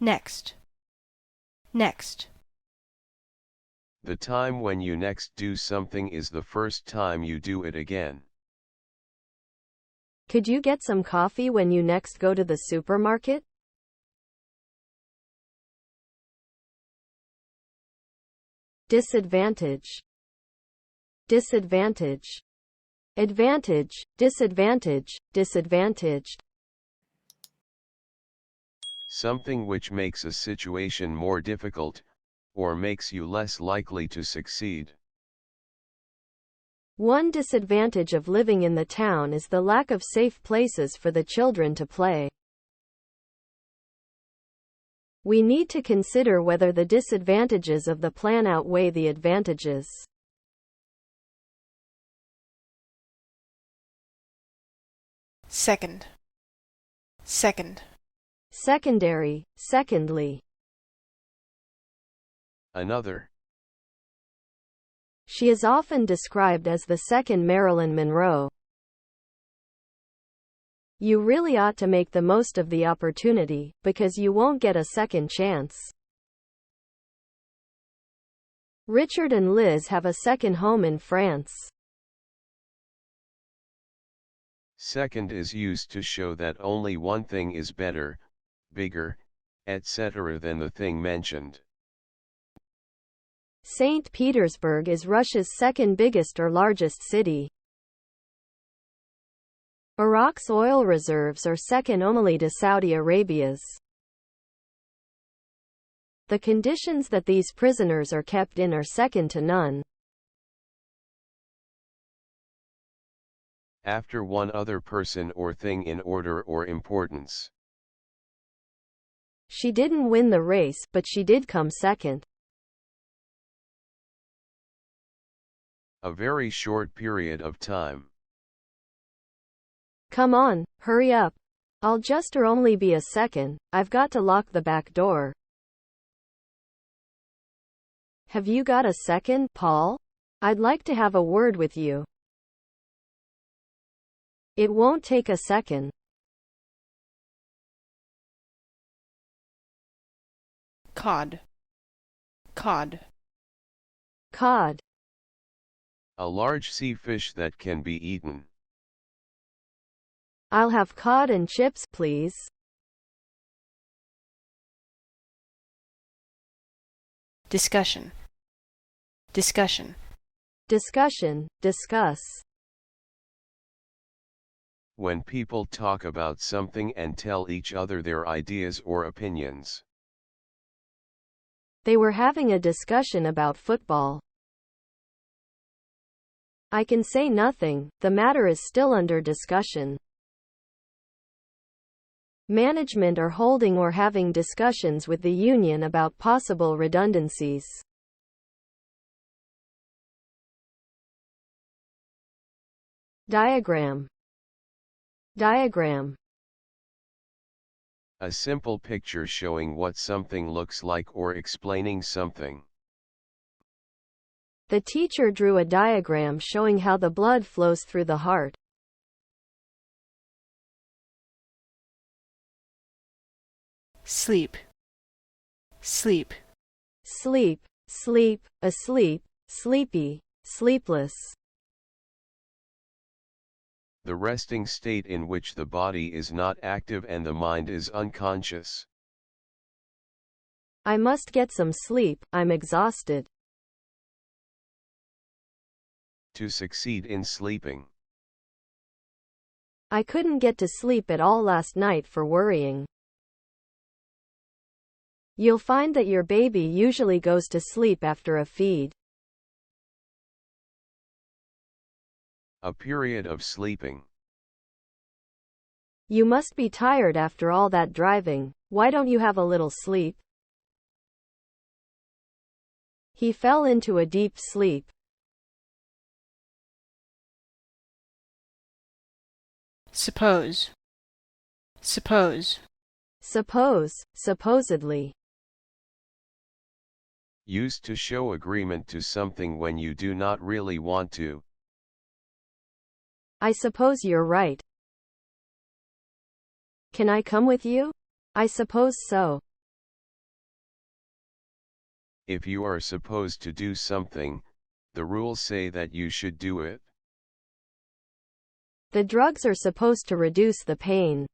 next, next. The time when you next do something is the first time you do it again. Could you get some coffee when you next go to the supermarket? Disadvantage, disadvantage. Advantage, disadvantage, disadvantaged. Something which makes a situation more difficult, or makes you less likely to succeed. One disadvantage of living in the town is the lack of safe places for the children to play. We need to consider whether the disadvantages of the plan outweigh the advantages. Second, second. Secondary, secondly. Another. She is often described as the second Marilyn Monroe. You really ought to make the most of the opportunity, because you won't get a second chance. Richard and Liz have a second home in France. Second is used to show that only one thing is better, bigger, etc. than the thing mentioned. St. Petersburg is Russia's second biggest or largest city. Iraq's oil reserves are second only to Saudi Arabia's. The conditions that these prisoners are kept in are second to none. After one other person or thing in order or importance. She didn't win the race, but she did come second. A very short period of time. Come on, hurry up. I'll just or only be a second, I've got to lock the back door. Have you got a second, Paul? I'd like to have a word with you. It won't take a second. Cod, cod. Cod. A large sea fish that can be eaten. I'll have cod and chips, please. Discussion, discussion. Discussion, discuss. When people talk about something and tell each other their ideas or opinions. They were having a discussion about football. I can say nothing, the matter is still under discussion. Management are holding or having discussions with the union about possible redundancies. Diagram, diagram. A simple picture showing what something looks like or explaining something. The teacher drew a diagram showing how the blood flows through the heart. Sleep, sleep. Sleep, sleep, asleep, sleepy, sleepless. The resting state in which the body is not active and the mind is unconscious. I must get some sleep, I'm exhausted. To succeed in sleeping. I couldn't get to sleep at all last night for worrying. You'll find that your baby usually goes to sleep after a feed. A period of sleeping. You must be tired after all that driving, why don't you have a little sleep? He fell into a deep sleep. Suppose, suppose. Suppose, supposedly. Used to show agreement to something when you do not really want to. I suppose you're right. Can I come with you? I suppose so. If you are supposed to do something, the rules say that you should do it. The drugs are supposed to reduce the pain.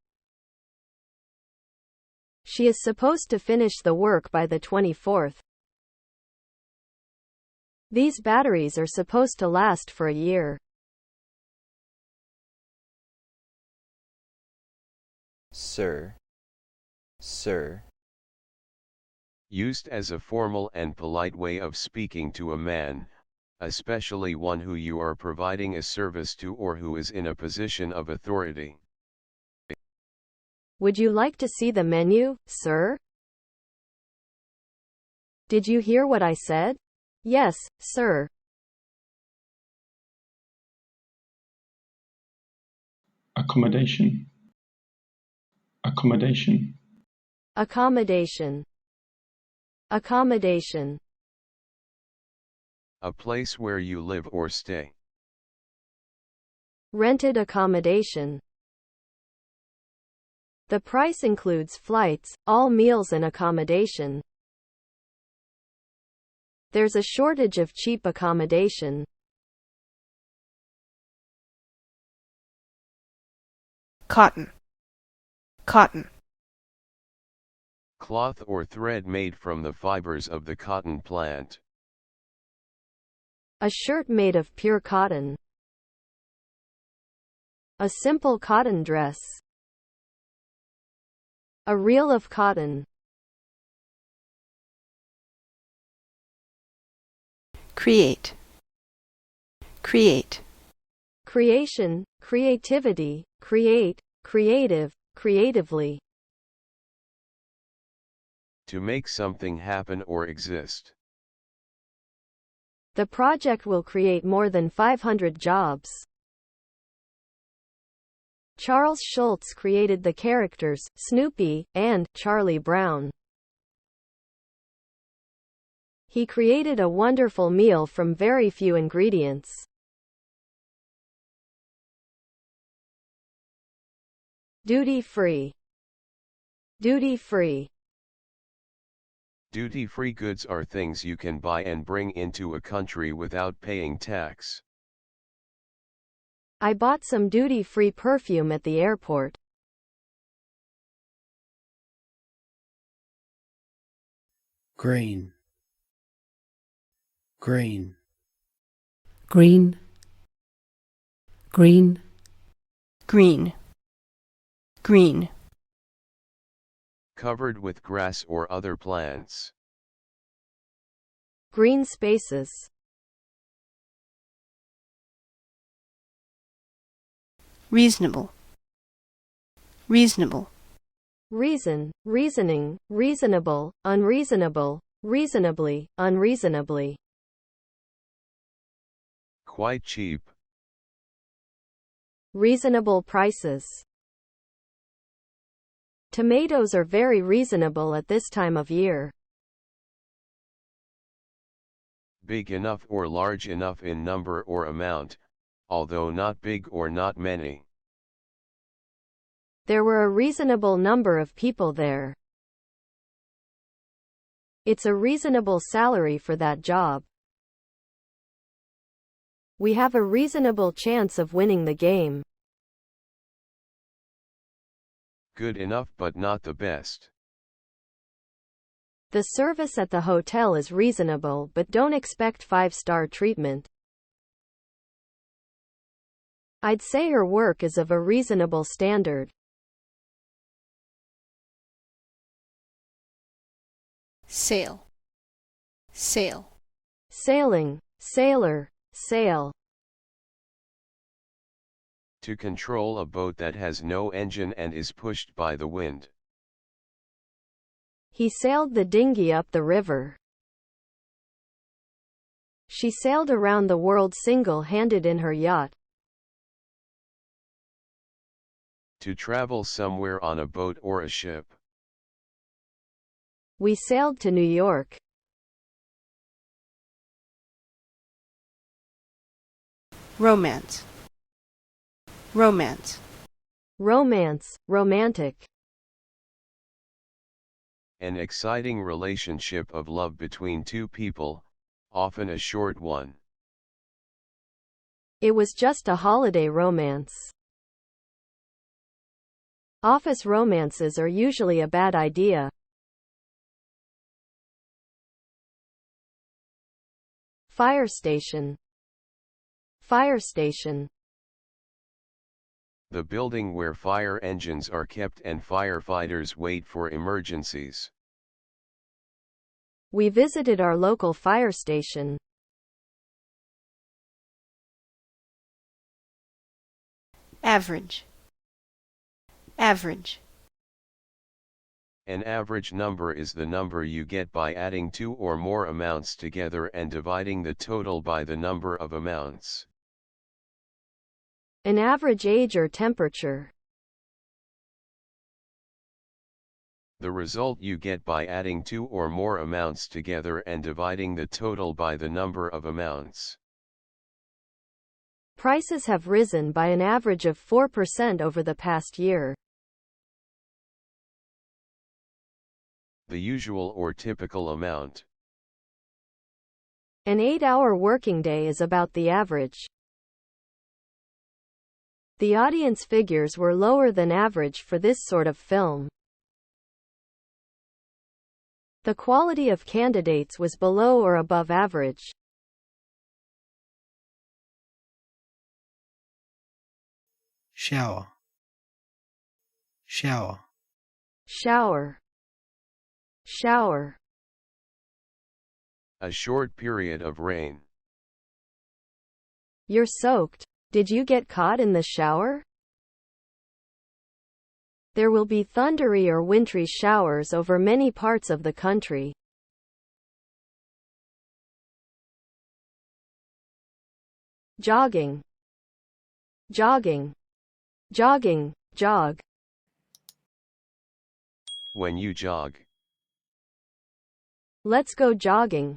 She is supposed to finish the work by the 24th. These batteries are supposed to last for a year. Sir. Sir. Used as a formal and polite way of speaking to a man, especially one who you are providing a service to or who is in a position of authority. Would you like to see the menu, sir? Did you hear what I said? Yes, sir. Accommodation. Accommodation. Accommodation. Accommodation. A place where you live or stay. Rented accommodation. The price includes flights, all meals and accommodation. There's a shortage of cheap accommodation. Cotton. Cotton. Cloth or thread made from the fibers of the cotton plant. A shirt made of pure cotton. A simple cotton dress. A reel of cotton. Create. Create. Creation, creativity, create, creative, creatively. To make something happen or exist. The project will create more than 500 jobs. Charles Schulz created the characters, Snoopy, and Charlie Brown. He created a wonderful meal from very few ingredients. Duty-free. Duty-free. Duty-free goods are things you can buy and bring into a country without paying tax. I bought some duty-free perfume at the airport. Green. Green. Green. Green. Green. Green. Covered with grass or other plants. Green spaces. Reasonable. Reasonable. Reason, reasoning, reasonable, unreasonable, reasonably, unreasonably. Quite cheap. Reasonable prices. Tomatoes are very reasonable at this time of year. Big enough or large enough in number or amount, although not big or not many. There were a reasonable number of people there. It's a reasonable salary for that job. We have a reasonable chance of winning the game. Good enough but not the best. The service at the hotel is reasonable, but don't expect 5-star treatment. I'd say her work is of a reasonable standard. Sail. Sail. Sailing, sailor, sail. To control a boat that has no engine and is pushed by the wind. He sailed the dinghy up the river. She sailed around the world single-handed in her yacht. To travel somewhere on a boat or a ship. We sailed to New York. Romance. Romance. Romance, romantic. An exciting relationship of love between two people, often a short one. It was just a holiday romance. Office romances are usually a bad idea. Fire station. Fire station. The building where fire engines are kept and firefighters wait for emergencies. We visited our local fire station. Average. Average. An average number is the number you get by adding two or more amounts together and dividing the total by the number of amounts. An average age or temperature. The result you get by adding two or more amounts together and dividing the total by the number of amounts. Prices have risen by an average of 4% over the past year. The usual or typical amount. An 8-hour working day is about the average. The audience figures were lower than average for this sort of film. The quality of candidates was below or above average. Shower. Shower. Shower. Shower. A short period of rain. You're soaked. Did you get caught in the shower? There will be thundery or wintry showers over many parts of the country. Jogging. Jogging. Jogging, jog. When you jog. Let's go jogging.